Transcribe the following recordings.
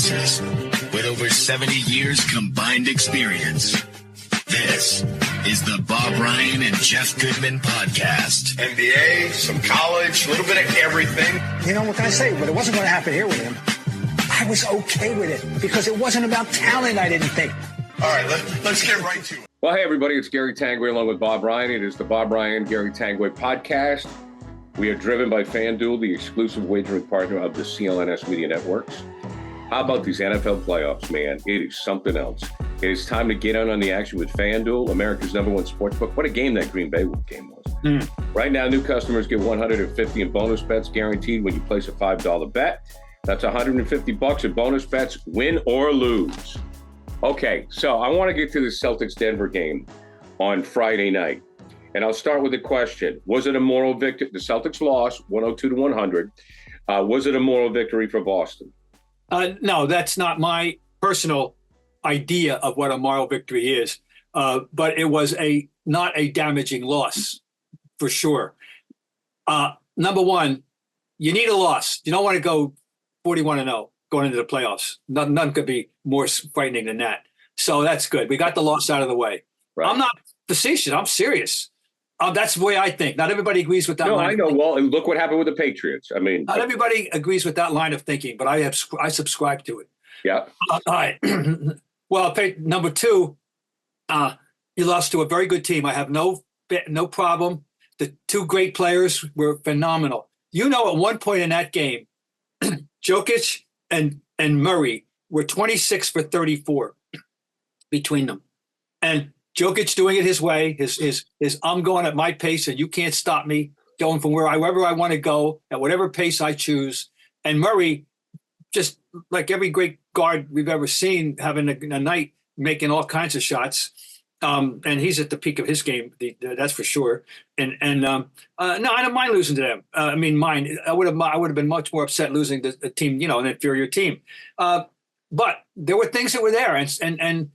analysis with over 70 years combined experience. This is the Bob Ryan and Jeff Goodman podcast. NBA, some college, a little bit of everything. You know, what can I say? But it wasn't going to happen here with him. I was okay with it because it wasn't about talent, I didn't think. All right, let's get right to it. Well, hey, everybody, it's Gary Tanguay along with Bob Ryan. It is the Bob Ryan and Gary Tanguay podcast. We are driven by FanDuel, the exclusive wagering partner of the CLNS Media Networks. How about these NFL playoffs, man? It is something else. It is time to get on the action with FanDuel, America's #1 sportsbook. What a game that Green Bay game was. Right now, new customers get $150 in bonus bets guaranteed when you place a $5 bet. That's $150 in bonus bets, win or lose. Okay, so I want to get to the Celtics-Denver game on Friday night. And I'll start with a question. Was it a moral victory? The Celtics lost 102-100. Was it a moral victory for Boston? No, that's not my personal idea of what a moral victory is. But it was not a damaging loss, for sure. Number one, you need a loss. You don't want to go 41-0 going into the playoffs. None could be more frightening than that. So that's good. We got the loss out of the way. Right. I'm not facetious. I'm serious. That's the way I think. Not everybody agrees with that. No, I know. Well, and look what happened with the Patriots. I mean, not everybody agrees with that line of thinking, but I subscribe to it. Yeah. All right. Well, number two, you lost to a very good team. I have no problem. The two great players were phenomenal. You know, at one point in that game, Jokic and Murray were 26 for 34 between them, and Jokic doing it his way, his I'm going at my pace and you can't stop me, going from wherever I want to go at whatever pace I choose. And Murray, just like every great guard we've ever seen, having a night, making all kinds of shots. And he's at the peak of his game, that's for sure. And no, I don't mind losing to them. I would have been much more upset losing the team, an inferior team. But there were things that were there, and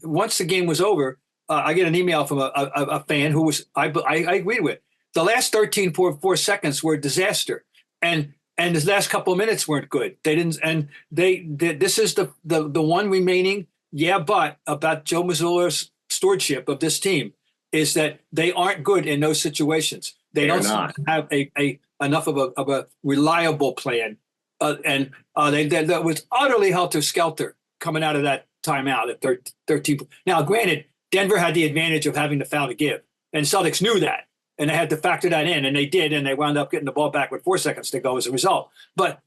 once the game was over, I get an email from a fan who I agreed with. The last 4 seconds were a disaster, and the last couple of minutes weren't good. They didn't, and this is the one remaining. Yeah, but about Joe Mazzulla's stewardship of this team is that they aren't good in those situations. They don't have enough of a reliable plan. That was utterly helter-skelter coming out of that timeout at 13. Now, granted, Denver had the advantage of having the foul to give, and Celtics knew that, and they had to factor that in, and they did, and they wound up getting the ball back with 4 seconds to go as a result. But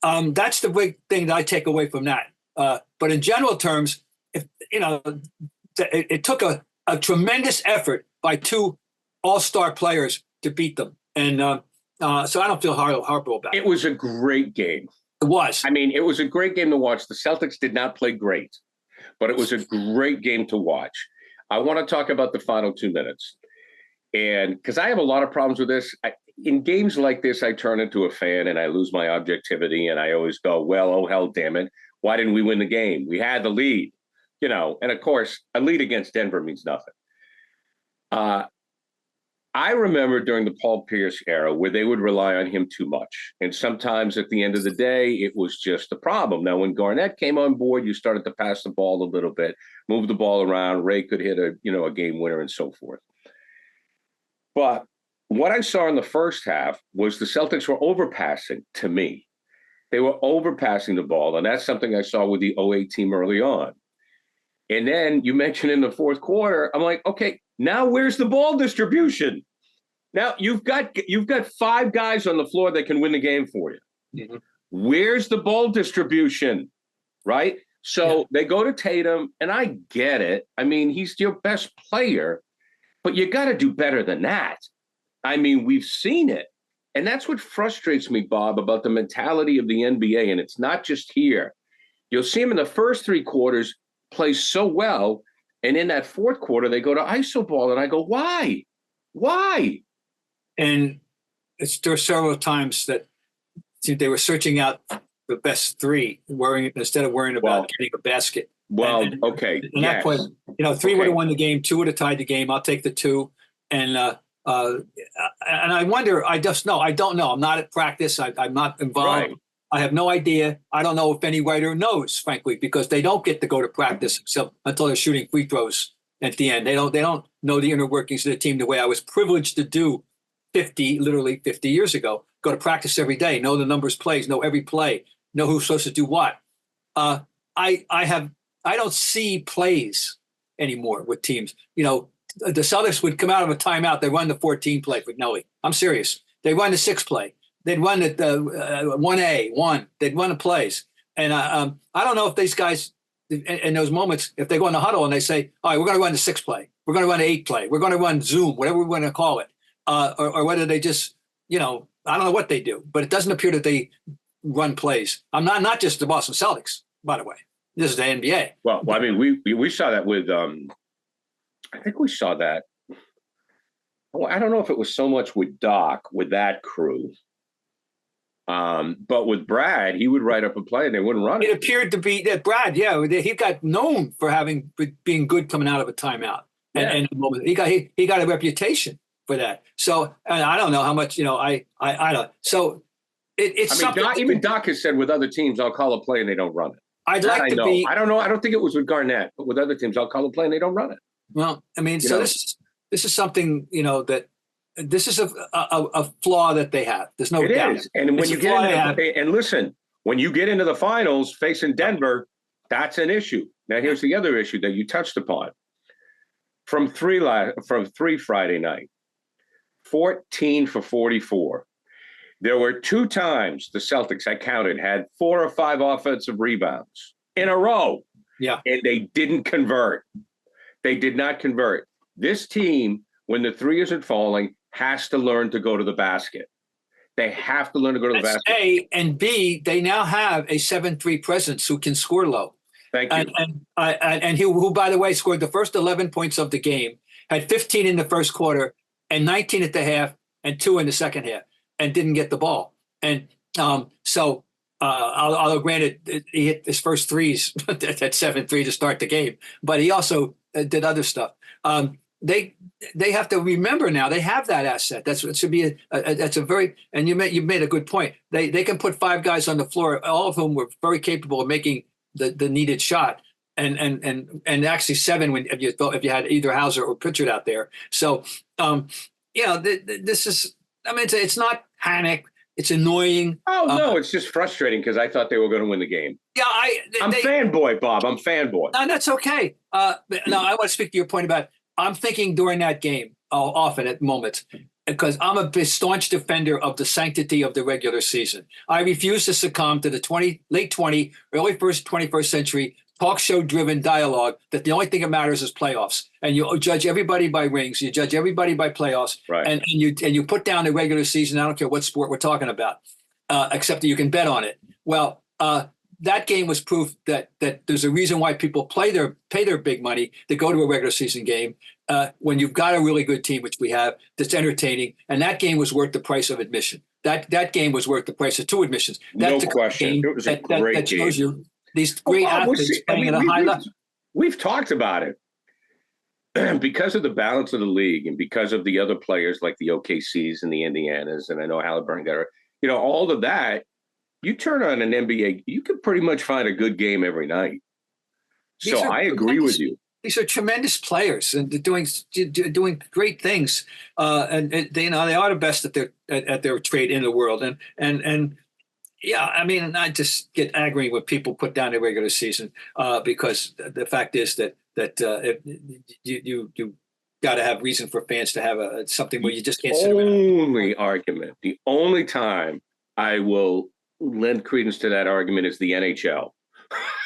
that's the big thing that I take away from that. But in general terms, it took a tremendous effort by two all-star players to beat them, and so I don't feel horrible about it. It was a great game. It was. I mean, it was a great game to watch. The Celtics did not play great, but it was a great game to watch. I want to talk about the final 2 minutes. And because I have a lot of problems with this, in games like this, I turn into a fan and I lose my objectivity. And I always go, well, oh, hell, damn it. Why didn't we win the game? We had the lead, and of course, a lead against Denver means nothing. I remember during the Paul Pierce era where they would rely on him too much. And sometimes at the end of the day, it was just a problem. Now, when Garnett came on board, you started to pass the ball a little bit, move the ball around. Ray could hit a game winner and so forth. But what I saw in the first half was the Celtics were overpassing to me. They were overpassing the ball. And that's something I saw with the 08 team early on. And then you mentioned in the fourth quarter, I'm like, okay, now where's the ball distribution? Now you've got 5 guys on the floor that can win the game for you. Mm-hmm. Where's the ball distribution? Right? So They go to Tatum, and I get it. I mean, he's your best player, but you got to do better than that. I mean, we've seen it. And that's what frustrates me, Bob, about the mentality of the NBA. And it's not just here. You'll see him in the first 3 quarters play so well. And in that fourth quarter, they go to ISO ball. And I go, why? Why? And there are several times that they were searching out the best 3, instead of worrying about getting a basket. Well, and okay. And that point, 3 would have won the game, 2 would have tied the game. I'll take the 2. And I wonder, I don't know. I'm not at practice. I'm not involved. Right. I have no idea. I don't know if any writer knows, frankly, because they don't get to go to practice until they're shooting free throws at the end. They don't know the inner workings of the team the way I was privileged to do literally 50 years ago. Go to practice every day, know the numbers plays, know every play, know who's supposed to do what. I don't see plays anymore with teams. The Celtics would come out of a timeout. They run the 14 play for Nelly. I'm serious. They run the 6 play. They'd run the 1A. They'd run the plays. And I don't know if these guys in those moments, if they go in the huddle and they say, all right, we're going to run the 6 play. We're going to run the 8 play. We're going to run Zoom, whatever we're going to call it. Or whether they just, I don't know what they do. But it doesn't appear that they run plays. I'm not just the Boston Celtics, by the way. This is the NBA. Well, I mean, we saw that with I think we saw that. I don't know if it was so much with Doc, with that crew. But with Brad, he would write up a play and they wouldn't run it. It appeared to be that Brad, he got known for being good coming out of a timeout. And he got a reputation for that. So and I don't know how much, I don't. So it's something. Even Doc has said with other teams, I'll call a play and they don't run it. I don't know. I don't think it was with Garnett, but with other teams, I'll call a play and they don't run it. Well, I mean, this is something, that this is a flaw that they have. There's no doubt. It is. And when you get and listen, when you get into the finals facing Denver, that's an issue. Now, here's the other issue that you touched upon. From three Friday night, 14 for 44. There were 2 times the Celtics, I counted, had 4 or 5 offensive rebounds in a row. Yeah. And they didn't convert. They did not convert. This team, when the three isn't falling, has to learn to go to the basket. They have to learn to go to the basket. A, and B, they now have a 7-3 presence who can score low. Thank you. And who, by the way, scored the first 11 points of the game, had 15 in the first quarter and 19 at the half and 2 in the second half, and didn't get the ball. And so I'll grant it, he hit his first threes at 7-3 to start the game, but he also did other stuff. They have to remember now they have that asset. It should be that's a very, and you made a good point. They can put 5 guys on the floor, all of whom were very capable of making the needed shot, and actually 7 if you had either Hauser or Pritchard out there. So this is, I mean, it's not panic. It's annoying. Oh, no, it's just frustrating because I thought they were going to win the game. Yeah, I'm fanboy, Bob. I'm fanboy. No, that's okay. Now, I want to speak to your point about, I'm thinking during that game, often at moments, because I'm a staunch defender of the sanctity of the regular season. I refuse to succumb to the late 20, early 21st century talk show driven dialogue that the only thing that matters is playoffs, and you judge everybody by rings, you judge everybody by playoffs, right. and you put down the regular season. I don't care what sport we're talking about, except that you can bet on it. Well, that game was proof that there's a reason why people pay their big money to go to a regular season game when you've got a really good team, which we have, that's entertaining, and that game was worth the price of admission. That game was worth the price of 2 admissions. No question. It was a great that shows game. You these great athletes playing at a high level. We've talked about it because of the balance of the league and because of the other players like the OKCs and the Indianas, and I know Halliburton got her. All of that. You turn on an NBA, you can pretty much find a good game every night. So I agree with you. These are tremendous players and they're doing great things. And they are the best at their trade in the world. And yeah, I mean, I just get angry when people put down the regular season because the fact is that you got to have reason for fans to have something where you just can't sit around. The only time I will lend credence to that argument is the NHL.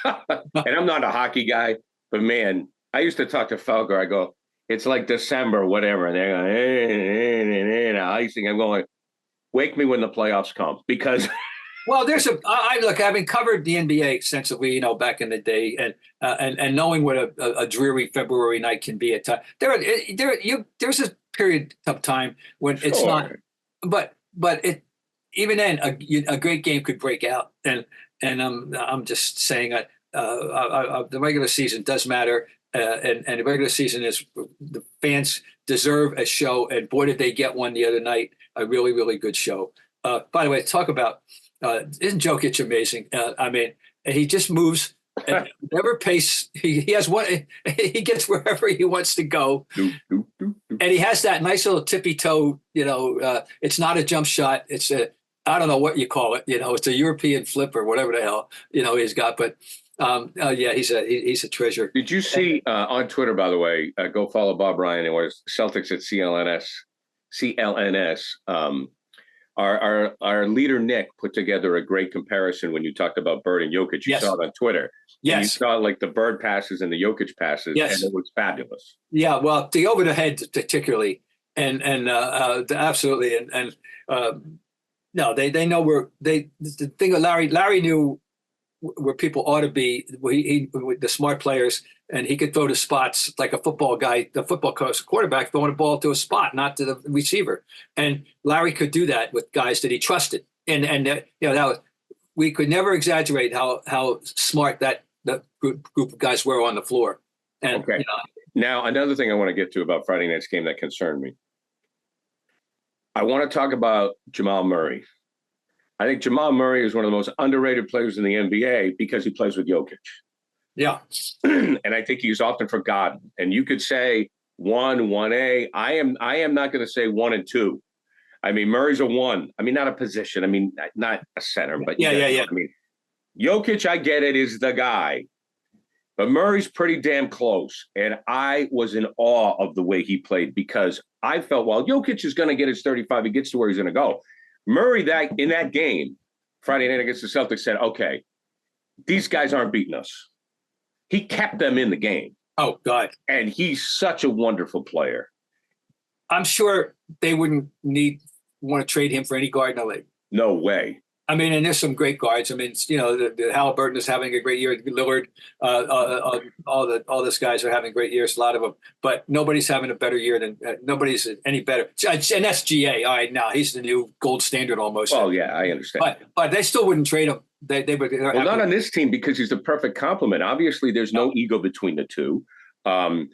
And I'm not a hockey guy, but man, I used to talk to Felger. I go, it's like December, whatever. And they're going, icing. I'm going, wake me when the playoffs come, because well, look, having covered the NBA extensively, back in the day, and knowing what a dreary February night can be at times, there's a period of time when it's not, but even then, a great game could break out, and I'm just saying that the regular season does matter, and the regular season is, the fans deserve a show, and boy did they get one the other night, a really, really good show. By the way, talk about Isn't Jokic amazing? I mean, he just moves and never pace. He has one. He gets wherever he wants to go, and he has that nice little tippy toe. It's not a jump shot. It's I don't know what you call it. It's a European flip or whatever the hell he's got. But yeah, he's a treasure. Did you see on Twitter, by the way? Go follow Bob Ryan. It was Celtics at CLNS. Our leader Nick put together a great comparison when you talked about Bird and Jokic. You saw it on Twitter. Yes. And you saw like the Bird passes and the Jokic passes, yes. And it was fabulous. Yeah, well, the over the head particularly, and absolutely, and no, they know the thing. Larry knew where people ought to be. He the smart players, and he could throw to spots like a football guy, the football quarterback throwing a ball to a spot, not to the receiver. And Larry could do that with guys that he trusted. And we could never exaggerate how smart that group of guys were on the floor. And okay. Now another thing I want to get to about Friday night's game that concerned me. I want to talk about Jamal Murray. I think Jamal Murray is one of the most underrated players in the NBA because he plays with Jokic. Yeah. And I think he's often forgotten. And you could say 1A. I am not going to say 1 and 2. I mean, Murray's a 1. I mean, not a position. I mean, not a center, but yeah. I mean, Jokic, I get it, is the guy. But Murray's pretty damn close. And I was in awe of the way he played because I felt, well, Jokic is going to get his 35. He gets to where he's going to go. Murray, in that game, Friday night against the Celtics, said, okay, these guys aren't beating us. He kept them in the game. Oh, God. And he's such a wonderful player. I'm sure they wouldn't want to trade him for any guard in the league. No way. I mean, and there's some great guards. I mean, the Halliburton is having a great year. Lillard, all these guys are having great years. A lot of them, but nobody's having a better year than nobody's any better. And that's GA. All right, now he's the new gold standard almost. Oh yeah, I understand. But they still wouldn't trade him. They would. Well, not on this team because he's the perfect complement. Obviously, there's no ego between the two. We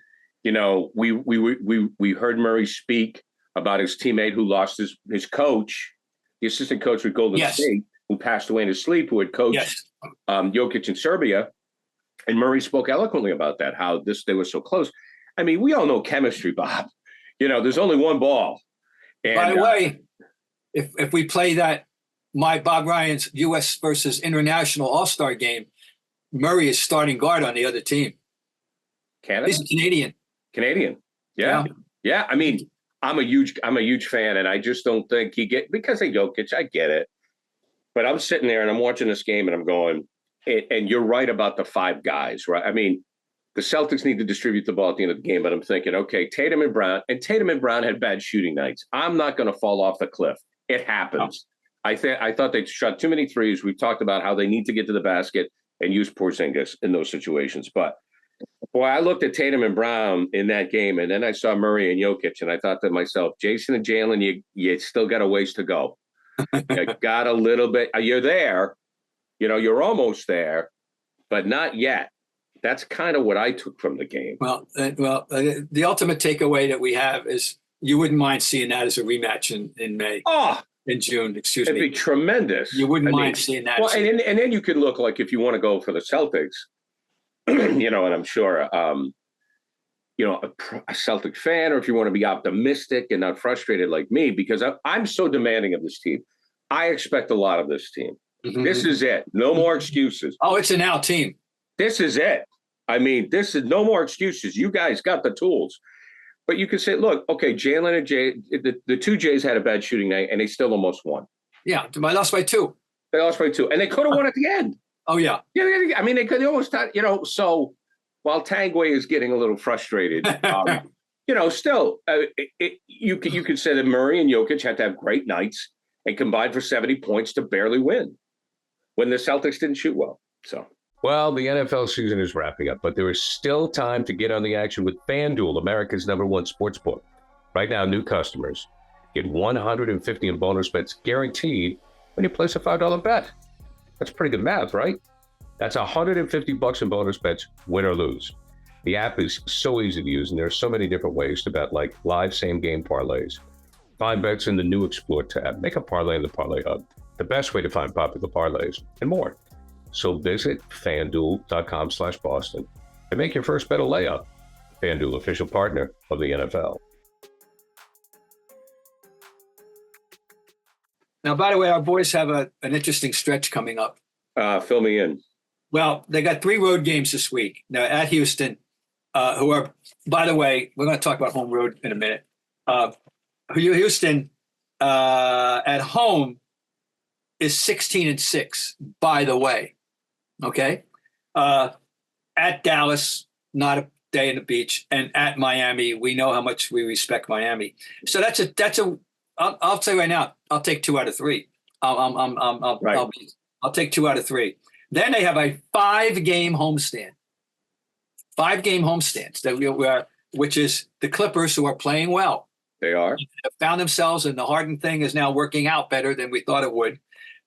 heard Murray speak about his teammate who lost his coach. The assistant coach with Golden State, who passed away in his sleep, who had coached Jokic in Serbia. And Murray spoke eloquently about that, how they were so close. I mean, we all know chemistry, Bob. There's only one ball. And, by the way, if we play my Bob Ryan's U.S. versus International All-Star game, Murray is starting guard on the other team. Canada? He's a Canadian. Yeah. I mean, I'm a huge fan, and I just don't think because of Jokic, I get it. But I'm sitting there and I'm watching this game and I'm going, and you're right about the 5 guys, right? I mean, the Celtics need to distribute the ball at the end of the game, but I'm thinking, okay, Tatum and Brown had bad shooting nights. I'm not going to fall off the cliff. It happens. No. I thought they shot too many threes. We've talked about how they need to get to the basket and use Porzingis in those situations. But boy, I looked at Tatum and Brown in that game, and then I saw Murray and Jokic, and I thought to myself, Jason and Jalen, you still got a ways to go. You got a little bit. You're there. You're almost there, but not yet. That's kind of what I took from the game. Well, the ultimate takeaway that we have is you wouldn't mind seeing that as a rematch in May. In June, excuse me. It'd be tremendous. You wouldn't mind seeing that. Well, and then you could look like if you want to go for the Celtics, and I'm sure, a Celtic fan, or if you want to be optimistic and not frustrated like me, because I'm so demanding of this team. I expect a lot of this team. Mm-hmm. This is it. No more excuses. Oh, it's an out team. This is it. I mean, this is no more excuses. You guys got the tools. But you could say, look, okay, Jalen and Jay, the 2 Jays had a bad shooting night, and they still almost won. Yeah, they lost by 2. They lost by 2, and they could have won at the end. Oh, yeah. I mean, they could almost, so while Tanguay is getting a little frustrated, still, you could say that Murray and Jokic had to have great nights and combined for 70 points to barely win when the Celtics didn't shoot well. So, well, the NFL season is wrapping up, but there is still time to get on the action with FanDuel, America's #1 sportsbook. Right now, new customers get $150 in bonus bets guaranteed when you place a $5 bet. That's pretty good math, right? That's $150 in bonus bets, win or lose. The app is so easy to use, and there are so many different ways to bet, like live same-game parlays. Find bets in the new Explore tab. Make a parlay in the Parlay Hub. the best way to find popular parlays, and more. So visit FanDuel.com/Boston and make your first bet a layup. FanDuel, official partner of the NFL. Now, by the way, our boys have an interesting stretch coming up. Fill me in. Well, they got 3 road games this week. Now, at Houston, who are, by the way, we're going to talk about home road in a minute. Houston at home is 16-6, by the way. Okay. At Dallas, not a day in the beach, and at Miami, we know how much we respect Miami. So I'll say right now, I'll take 2 out of 3. I'll take 2 out of 3. Then they have a 5-game homestand. 5-game homestands which is the Clippers, who are playing well. They are. Have found themselves, and the Harden thing is now working out better than we thought it would.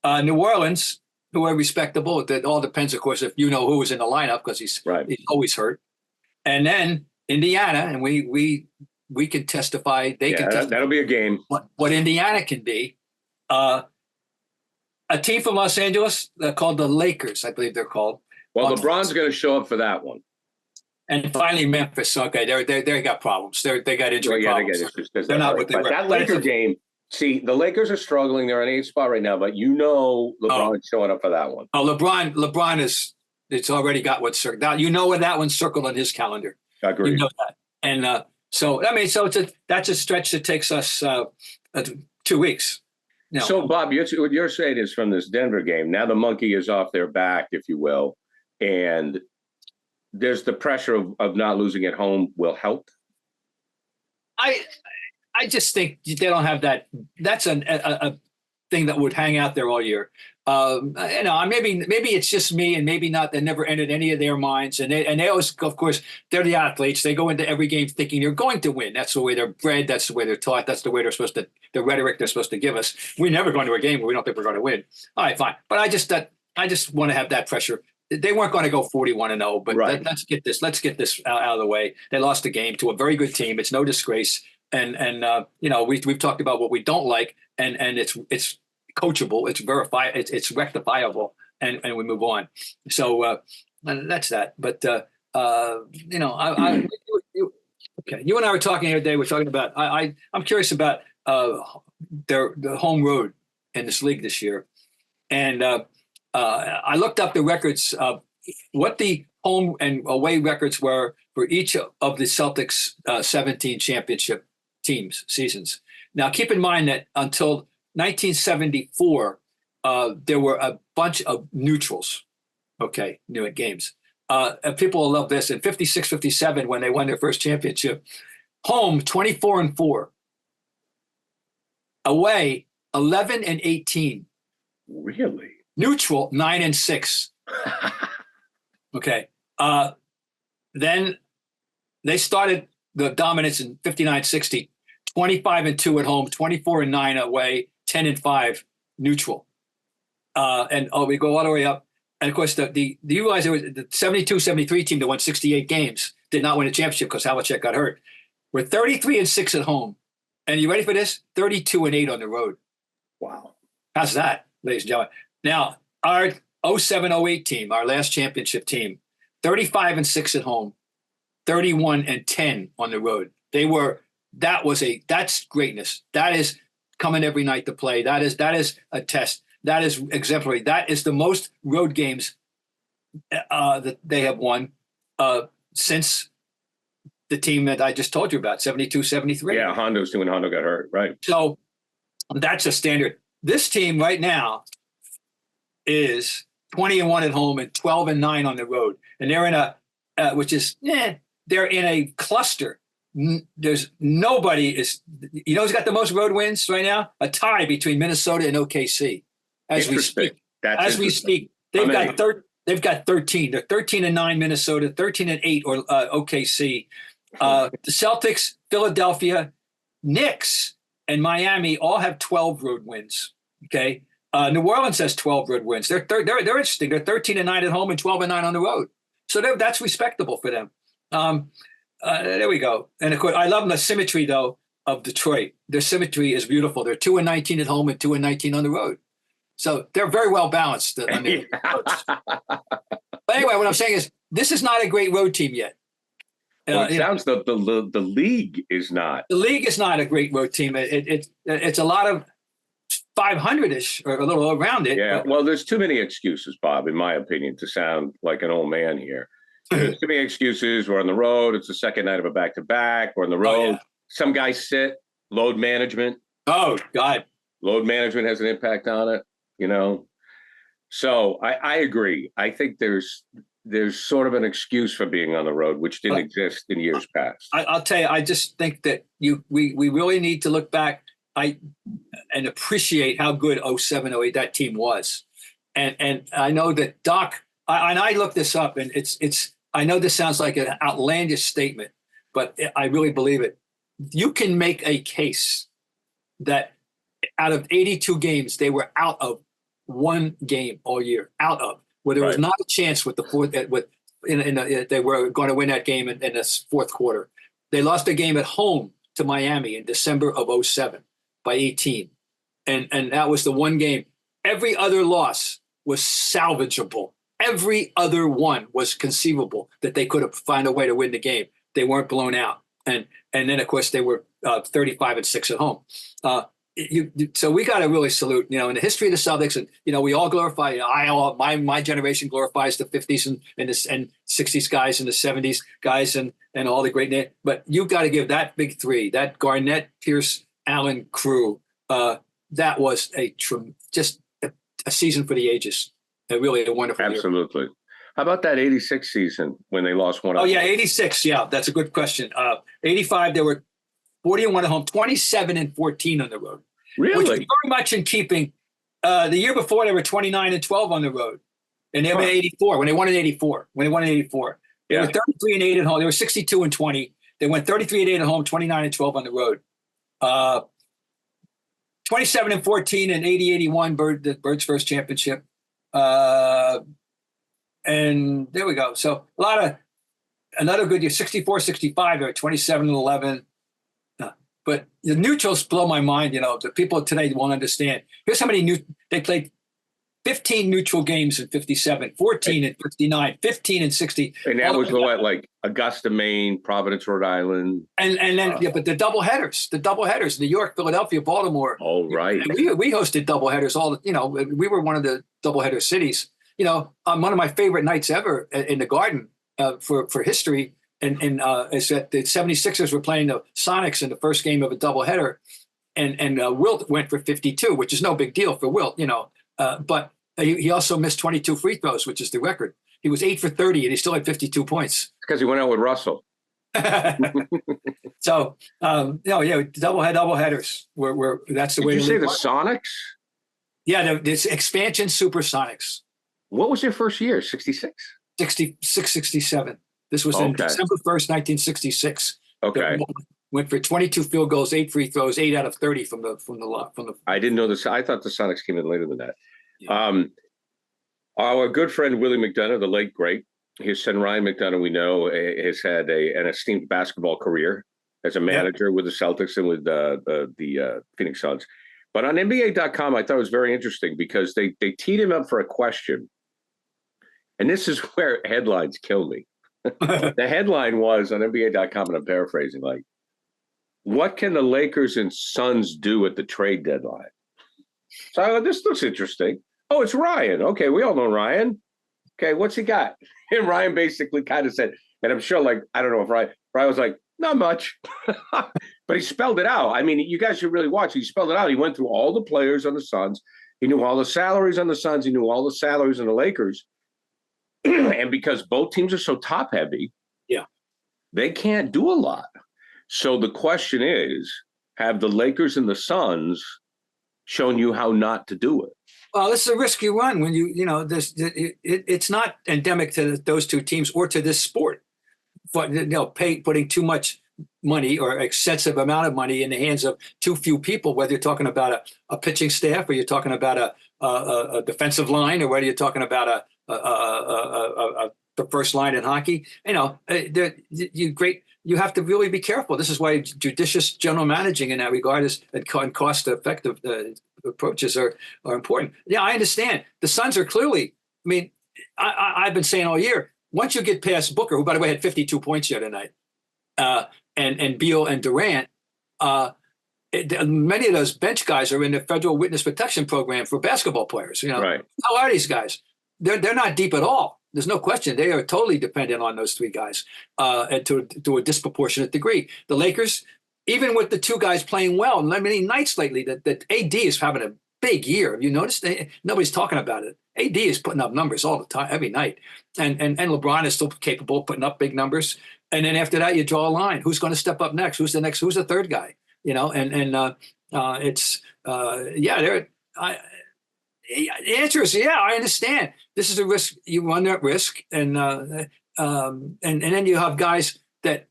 New Orleans, who are respectable. It all depends, of course, if you know who was in the lineup, because he's always hurt. And then Indiana, and we can testify. They can testify that'll be a game. What Indiana can be. A team from Los Angeles called the Lakers, I believe they're called. Well, LeBron's going to show up for that one. And finally, Memphis. Okay, they got problems. They got injury problems. They got issues. They're not what they were. That Laker game. See, the Lakers are struggling. They're on 8th spot right now, but LeBron's showing up for that one. Oh, LeBron it's already got what's circled. Now, you know what that one's circled on his calendar. Agreed. You know that. And that's a stretch that takes us 2 weeks. No. So, Bob, what you're saying is from this Denver game, now the monkey is off their back, if you will, and there's the pressure of not losing at home will help. I just think they don't have that. That's a thing that would hang out there all year. Maybe it's just me, and maybe not. That never entered any of their minds, and they always, of course, they're the athletes. They go into every game thinking they're going to win. That's the way they're bred. That's the way they're taught. That's the way they're supposed to. The rhetoric they're supposed to give us. We're never going to a game where we don't think we're going to win. All right, fine. But I just want to have that pressure. They weren't going to go 41-0, but let's get this out of the way. They lost the game to a very good team. It's no disgrace. And we've talked about what we don't like, and it's coachable, it's rectifiable, and we move on. So that's that. But okay. You and I were talking the other day. We're talking about. I'm curious about the home road in this league this year, and I looked up the records of what the home and away records were for each of the Celtics 17 championship seasons. Now, keep in mind that until 1974, there were a bunch of neutrals, new at games. And people will love this. In 56, 57, when they won their first championship, home 24-4, away 11-18. Really? Neutral 9-6. Okay. Then they started the dominance in 59-60, 25-2 at home, 24-9 away, 10-5 neutral. We go all the way up. And of course, you realize there was the 72-73 team that won 68 games did not win a championship because Havlicek got hurt. We're 33-6 at home. And you ready for this? 32-8 on the road. Wow. How's that, ladies and gentlemen? Now, our 07-08 team, our last championship team, 35-6 at home, 31-10 on the road. That's greatness. That is coming every night to play. That is a test. That is exemplary. That is the most road games that they have won since the team that I just told you about, 72-73. Yeah, Hondo got hurt, right. So that's a standard. This team right now is 20-1 at home and 12-9 on the road. And they're in they're in a cluster. There's nobody who's got the most road wins right now? A tie between Minnesota and OKC. As we speak, they've got 13. They're 13-9 Minnesota, 13-8 or OKC. The Celtics, Philadelphia, Knicks, and Miami all have 12 road wins. Okay, New Orleans has 12 road wins. They're interesting. They're 13-9 at home and 12-9 on the road. So that's respectable for them. There we go. And of course, I love the symmetry though of Detroit. Their symmetry is beautiful. They're 2-19 at home and 2-19 on the road. So they're very well balanced. On their roads. But anyway, what I'm saying is this is not a great road team yet. Well, it sounds the league is not. The league is not a great road team. It's a lot of 500-ish or a little around it. Yeah, well, there's too many excuses, Bob, in my opinion, to sound like an old man here. There's too many excuses. We're on the road. It's the second night of a back-to-back. We're on the road. Oh, yeah. Some guys sit. Load management. Oh, God. Load management has an impact on it, you know. So I agree. I think there's sort of an excuse for being on the road, which didn't exist in years past. I'll tell you, I just think that we really need to look back and appreciate how good 07, 08 that team was. And I know that Doc, I looked this up, and it's I know this sounds like an outlandish statement, but I really believe it. You can make a case that out of 82 games, they were out of one game all year, where there was not a chance with the fourth. They were going to win that game in the fourth quarter. They lost a game at home to Miami in December of 07 by 18, and that was the one game. Every other loss was salvageable. Every other one was conceivable that they could have found a way to win the game. They weren't blown out, and then of course they were 35-6 at home. So we got to really salute, in the history of the Celtics, and we all glorify. My generation glorifies the 50s and 60s guys and the 70s guys and all the great names. But you've got to give that big three, that Garnett, Pierce, Allen crew. That was just a season for the ages. Really a wonderful year. Absolutely. How about that 86 season when they lost one? Oh yeah, 86. Yeah, that's a good question. 85, they were 40-1 at home, 27-14 on the road. Really? Which is very much in keeping. The year before, they were 29-12 on the road. And they were 84, when they won in 84. They were 33-8 at home. They were 62-20. They went 33-8 at home, 29-12 on the road. 27-14 and 80-81, the Birds' first championship. And there we go. So another good year, 64-65, they were 27-11. But the neutrals blow my mind. The people today won't understand. Here's how many they played: 15 neutral games in 57, 14 in 59, 15 in 60. And that was like Augusta, Maine, Providence, Rhode Island. And then but the double headers, New York, Philadelphia, Baltimore. Oh, right. And we hosted double headers we were one of the double header cities. One of my favorite nights ever in the Garden for history. And is that the 76ers were playing the Sonics in the first game of a doubleheader, and Wilt went for 52, which is no big deal for Wilt, but he also missed 22 free throws, which is the record. He was 8 for 30, and he still had 52 points. Because he went out with Russell. So, double headers were that's the way. Did you say the Sonics? Yeah, this expansion Supersonics. What was their first year? 66? 66, 67. This was in December 1st, 1966. Okay. Went for 22 field goals, 8 free throws, 8 out of 30 from the. I didn't know this. I thought the Sonics came in later than that. Yeah. Our good friend Willie McDonough, the late great, his son Ryan McDonough, we know, has had an esteemed basketball career as a manager with the Celtics and with the Phoenix Suns. But on NBA.com, I thought it was very interesting because they teed him up for a question, and this is where headlines kill me. The headline was on NBA.com, and I'm paraphrasing, like, what can the Lakers and Suns do at the trade deadline? So I thought, this looks interesting. Oh, it's Ryan. Okay, we all know Ryan. Okay, what's he got? And Ryan basically kind of said, and I'm sure, I don't know if Ryan was like, not much. But he spelled it out. I mean, you guys should really watch. He spelled it out. He went through all the players on the Suns. He knew all the salaries on the Suns. He knew all the salaries on the Lakers. And because both teams are so top heavy, they can't do a lot. So the question is, have the Lakers and the Suns shown you how not to do it? Well, this is a risky run when it's not endemic to those two teams or to this sport. But putting too much money or excessive amount of money in the hands of too few people, whether you're talking about a pitching staff or you're talking about a defensive line or whether you're talking about the first line in hockey, you have to really be careful. This is why judicious general managing in that regard is and cost effective approaches are important. Yeah, I understand. The Suns are clearly. I mean, I've been saying all year. Once you get past Booker, who by the way had 52 points the other night, and Beal and Durant, many of those bench guys are in the federal witness protection program for basketball players. Right. How are these guys? They're not deep at all. There's no question. They are totally dependent on those three guys to a disproportionate degree. The Lakers, even with the two guys playing well, many nights lately, that AD is having a big year. Have you noticed? Nobody's talking about it. AD is putting up numbers all the time, every night. And LeBron is still capable of putting up big numbers. And then after that, you draw a line. Who's going to step up next? Who's the next? Who's the third guy? The answer is, yeah, I understand. This is a risk. You run that risk. And then you have guys that,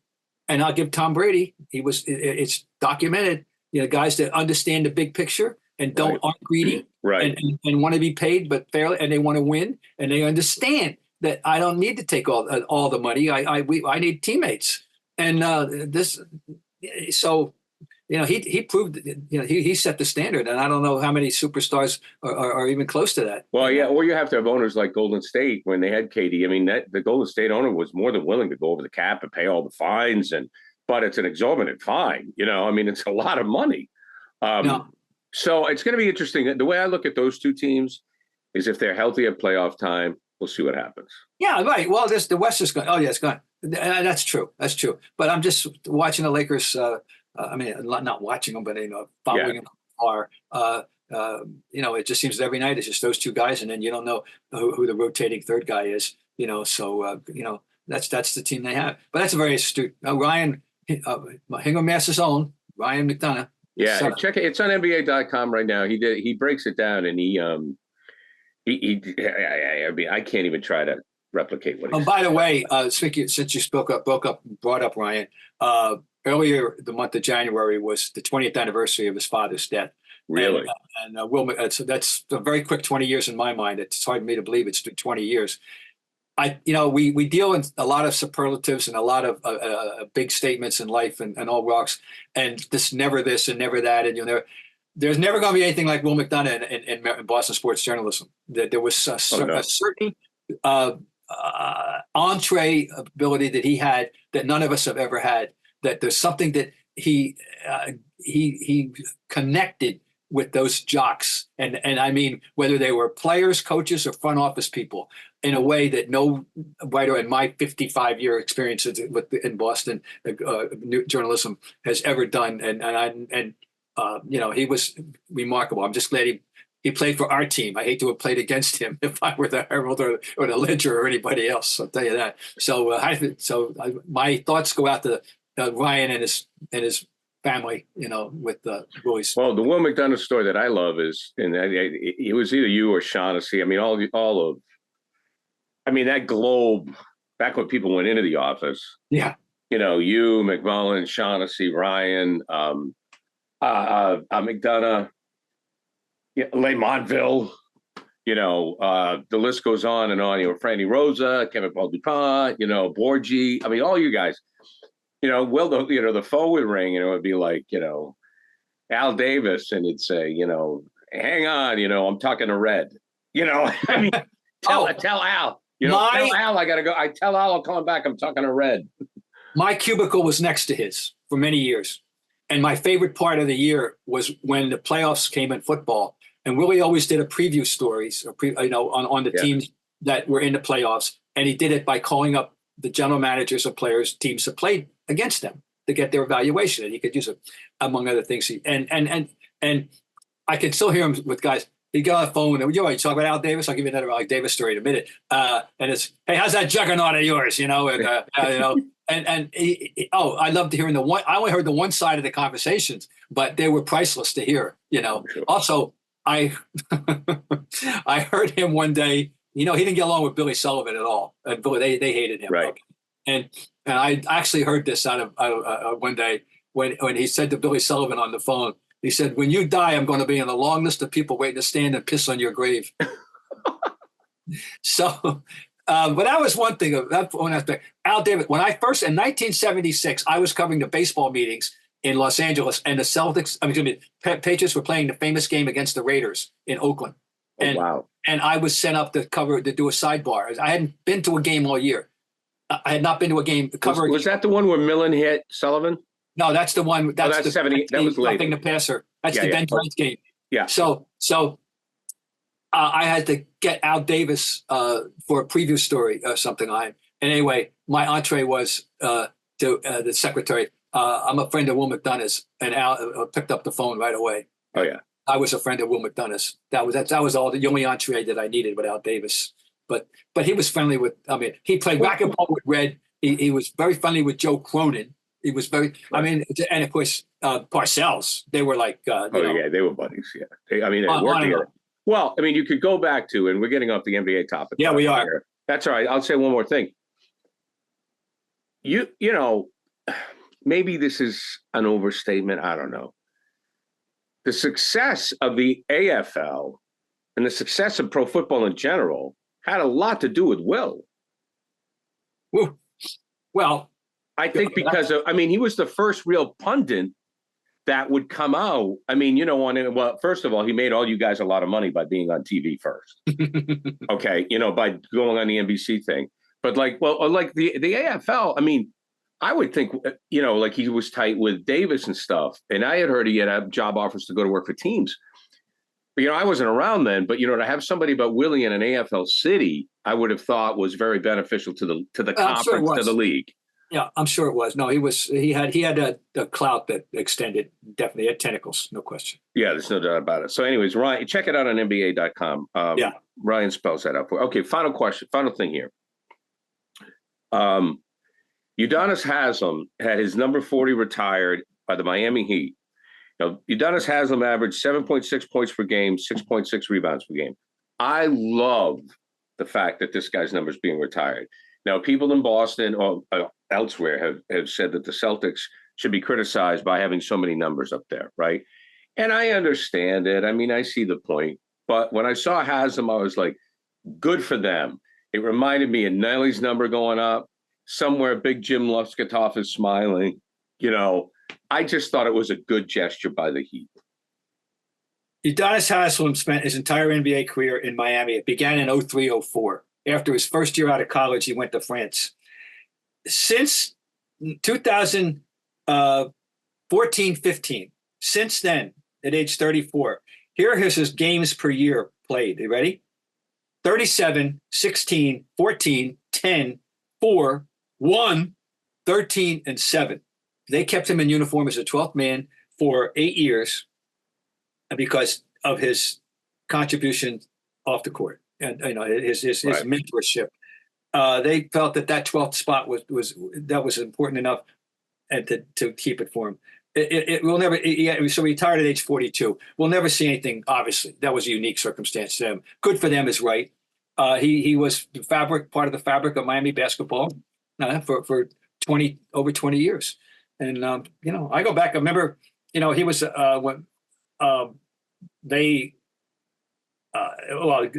and I'll give Tom Brady, it's documented, guys that understand the big picture and aren't greedy, right, and want to be paid, but fairly, and they want to win, and they understand that I don't need to take all the money. I need teammates, and he proved, he set the standard, and I don't know how many superstars are even close to that. Well, yeah, or you have to have owners like Golden State when they had KD. I mean, the Golden State owner was more than willing to go over the cap and pay all the fines, but it's an exorbitant fine. I mean, it's a lot of money. So it's going to be interesting. The way I look at those two teams is if they're healthy at playoff time, we'll see what happens. Yeah, right. Well, the West is gone. Oh, yeah, it's gone. That's true. That's true. But I'm just watching the Lakers. I mean, not watching them, but following them far. It just seems that every night it's just those two guys, and then you don't know who the rotating third guy is. So that's the team they have. But that's a very astute. Ryan Hingham Masters' own Ryan McDonough. Yeah, check it. It's on NBA.com right now. He breaks it down, and I mean, I can't even try to replicate what. By the way, since you brought up Ryan. Earlier, the month of January was the 20th anniversary of his father's death. Really? And that's a very quick 20 years in my mind. It's hard for me to believe it's been 20 years. We deal in a lot of superlatives and a lot of big statements in life and all rocks, and this and never that, and there's never going to be anything like Will McDonough in Boston sports journalism. There was a certain entree ability that he had that none of us have ever had. That there's something that he connected with those jocks, and I mean whether they were players, coaches, or front office people, in a way that no writer in my 55-year experience in Boston journalism has ever done, and he was remarkable. I'm just glad he played for our team. I hate to have played against him if I were the Herald or the Ledger or anybody else. I'll tell you that. So my thoughts go out to Ryan and his family, with the boys. Well, the Will McDonough story that I love is, and it was either you or Shaughnessy. I mean, that globe back when people went into the office. Yeah. You, McMullen, Shaughnessy, Ryan, McDonough, Leigh Montville. The list goes on and on. Franny Rosa, Kevin Paul DuPont, Borgie. I mean, all you guys. The phone would ring and it would be like, Al Davis, and it'd say, hang on, I'm talking to Red. I mean, tell Al, tell Al I gotta go. I tell Al I'm coming back. I'm talking to Red. My cubicle was next to his for many years, and my favorite part of the year was when the playoffs came in football, and Willie always did a preview stories, on the teams that were in the playoffs, and he did it by calling up the general managers of players, teams that played against them to get their evaluation, and he could use it among other things. And I can still hear him with guys. He got on the phone and you talk about Al Davis. I'll give you another Al Davis story in a minute. And it's, hey, how's that juggernaut of yours? And I loved hearing I only heard the one side of the conversations, but they were priceless to hear. Sure. Also, I heard him one day. He didn't get along with Billy Sullivan at all. And Billy, they hated him. Right. And I actually heard this out of one day when he said to Billy Sullivan on the phone, he said, when you die, I'm going to be on a long list of people waiting to stand and piss on your grave. So, but that was one thing. That one aspect. Al Davis, when I first, in 1976, I was covering the baseball meetings in Los Angeles, and the Celtics, Patriots were playing the famous game against the Raiders in Oakland. And, wow. And I was sent up to do a sidebar. I hadn't been to a game all year. I had not been to a game. Was that the one where Millen hit Sullivan? No, that's the one. That's the 70. That was later. Roughing the passer. That's the Ben Bryant game. Yeah. So I had to get Al Davis for a preview story or something. And anyway, my entree was to the secretary. I'm a friend of Will McDonough's, and Al picked up the phone right away. Oh yeah. I was a friend of Will McDonough's. That was all the only entree that I needed with Al Davis. But he was friendly with. I mean, he played racquetball with Red. He was very friendly with Joe Cronin. He was very. I mean, and of course Parcells. They were like. Yeah, they were buddies. Yeah, they worked together. Well, I mean, you could go back to, and we're getting off the NBA topic. Yeah, we are. Here. That's all right. I'll say one more thing. You know, maybe this is an overstatement. I don't know. The success of the AFL and the success of pro football in general had a lot to do with Will. Well, I think because he was the first real pundit that would come out. I mean, first of all, he made all you guys a lot of money by being on TV first. Okay, by going on the NBC thing. But like the AFL, I mean, I would think, like he was tight with Davis and stuff. And I had heard he had job offers to go to work for teams. But, I wasn't around then. But, to have somebody about Willie in an AFL city, I would have thought was very beneficial to the conference, to the league. Yeah, I'm sure it was. No, he had a clout that extended, definitely had tentacles, no question. Yeah, there's no doubt about it. So anyways, Ryan, check it out on NBA.com. Yeah. Ryan spells that out for you. Okay, final thing here. Udonis Haslem had his number 40 retired by the Miami Heat. Udonis Haslem averaged 7.6 points per game, 6.6 rebounds per game. I love the fact that this guy's number is being retired. Now, people in Boston or elsewhere have said that the Celtics should be criticized by having so many numbers up there, right? And I understand it. I mean, I see the point. But when I saw Haslem, I was like, good for them. It reminded me of Nelly's number going up. Somewhere Big Jim Luskatoff is smiling. I just thought it was a good gesture by the Heat. Udonis Haslem spent his entire NBA career in Miami. It began in 03-04. After his first year out of college, he went to France. Since 2014-15, since then, at age 34, here is his games per year played. You ready? 37, 16, 14, 10, 4, 1, 13, and 7. They kept him in uniform as a 12th man for 8 years because of his contribution off the court and his right. mentorship. They felt that 12th spot was important enough, and to keep it for him. It will never. So he retired at age 42. We'll never see anything. Obviously, that was a unique circumstance to them. Good for them is right. He was part of the fabric of Miami basketball for over 20 years. And I go back. I remember, he was when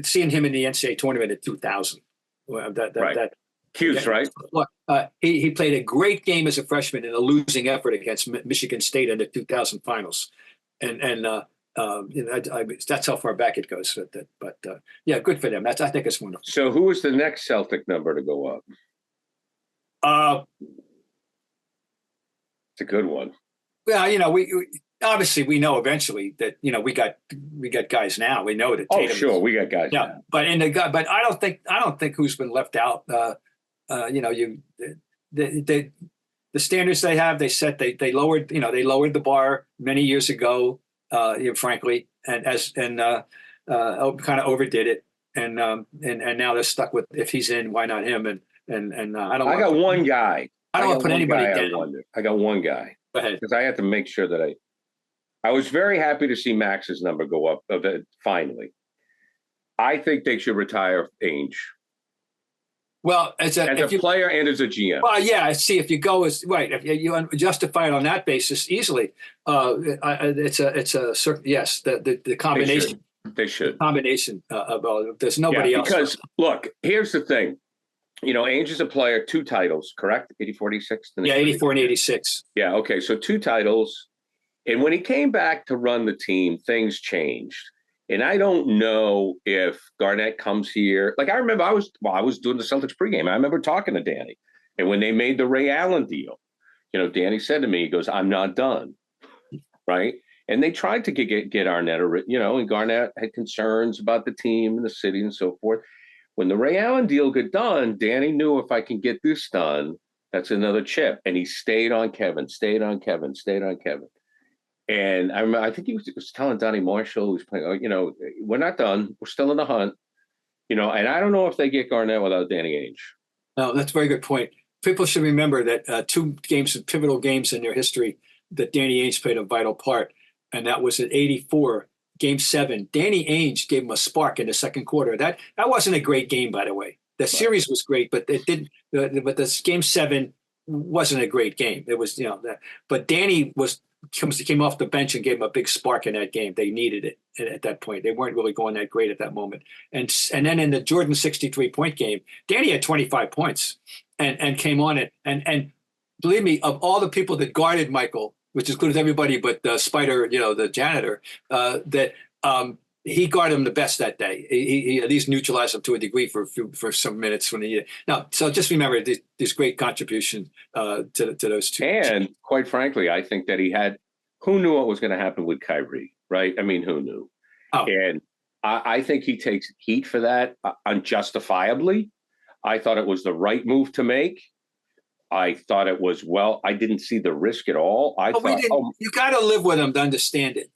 seeing him in the NCAA tournament in 2000. Right. Hughes, right? He played a great game as a freshman in a losing effort against Michigan State in the 2000 finals, and that's how far back it goes. But good for them. I think it's wonderful. So, who was the next Celtic number to go up? It's a good one. Well, we obviously we know eventually that we got guys now. We know that. Oh, sure, we got guys. Yeah, now. But I don't think who's been left out. The standards they have, they set they lowered the bar many years ago. Frankly, and kind of overdid it, and now they're stuck with if he's in, why not him? And I don't. I got one guy. I don't want to put anybody down. I got one guy. Go ahead. Because I have to make sure that I was very happy to see Max's number go up finally. I think they should retire Ainge. Well, as a player and as a GM. Well, yeah. See, if you go if you justify it on that basis easily, it's a certain yes. The combination. They should. Combination of there's nobody else. Because look, here's the thing. Ainge is a player, 2 titles, correct? 84, 86? Yeah, 84 and 86. Yeah, okay, so 2 titles. And when he came back to run the team, things changed. And I don't know if Garnett comes here. Like, I remember I was doing the Celtics pregame. I remember talking to Danny. And when they made the Ray Allen deal, Danny said to me, he goes, I'm not done, right? And they tried to get Arnett, and Garnett had concerns about the team and the city and so forth. When the Ray Allen deal got done, Danny knew, if I can get this done, that's another chip. And he stayed on Kevin. And I remember, I think he was telling Donnie Marshall, who's playing, we're not done. We're still in the hunt. And I don't know if they get Garnett without Danny Ainge. No, that's a very good point. People should remember that 2 pivotal games in their history, that Danny Ainge played a vital part. And that was at 84. Game 7, Danny Ainge gave him a spark in the second quarter. That wasn't a great game, by the way. The series was great, but it didn't. But this Game 7 wasn't a great game. It was, but Danny came off the bench and gave him a big spark in that game. They needed it at that point. They weren't really going that great at that moment. And then in the Jordan 63-point game, Danny had 25 points and came on it. And believe me, of all the people that guarded Michael, which includes everybody but Spider, the janitor, that he guarded him the best that day. He at least neutralized him to a degree for some minutes when he. No, so just remember this great contribution to those 2. And quite frankly, I think that he had. Who knew what was going to happen with Kyrie, right? I mean, who knew? Oh. And I think he takes heat for that unjustifiably. I thought it was the right move to make. I thought it was, I didn't see the risk at all. You got to live with him to understand it,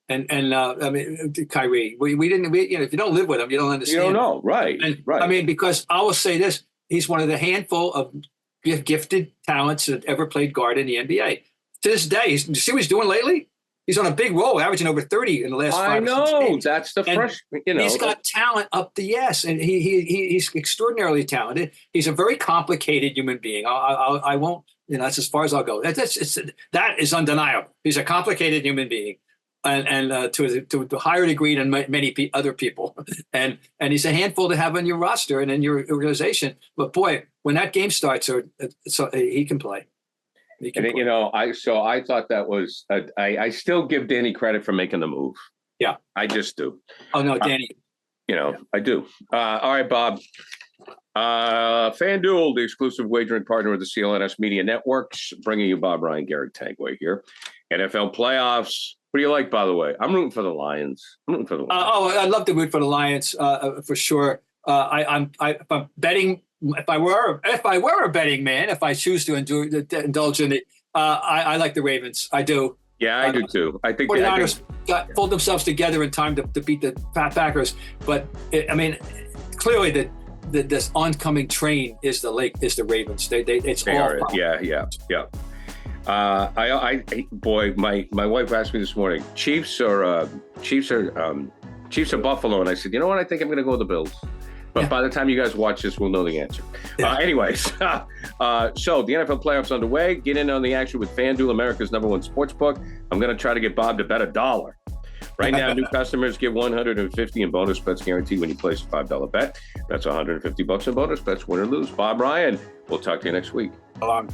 I mean, Kyrie, we didn't, if you don't live with him, you don't understand. You don't know, right? Right. I mean, because I will say this, he's one of the handful of gifted talents that ever played guard in the NBA. To this day, you see what he's doing lately? He's on a big roll, averaging over 30 in the last 5 I know, games. that's the first, He's got talent up the ass, and he's extraordinarily talented. He's a very complicated human being. I won't, that's as far as I'll go. That is undeniable. He's a complicated human being, and to a higher degree than many other people. And he's a handful to have on your roster and in your organization. But boy, when that game starts, he can play. And I thought that was. I still give Danny credit for making the move. Yeah, I just do. Oh no, Danny. I do. All right, Bob. FanDuel, the exclusive wagering partner of the CLNS Media Networks, bringing you Bob, Ryan, Gary Tanguay here. NFL playoffs. What do you like, by the way? I'm rooting for the Lions. I'd love to root for the Lions for sure. I'm betting. If I were a betting man, if I choose to indulge in it, I like the Ravens. I do. Yeah, I do too. I think 49ers pulled themselves together in time to beat the Packers. But clearly this oncoming train is the Ravens. It's all are. Yeah. My wife asked me this morning, Chiefs or Buffalo, and I said, you know what? I think I'm going to go with the Bills. But by the time you guys watch this, we'll know the answer. Anyways, so the NFL playoffs underway. Get in on the action with FanDuel, America's #1 sportsbook. I'm going to try to get Bob to bet $1. Right now, new customers get $150 in bonus bets guaranteed when you place a $5 bet. That's $150 in bonus bets, win or lose. Bob, Ryan, we'll talk to you next week. So long.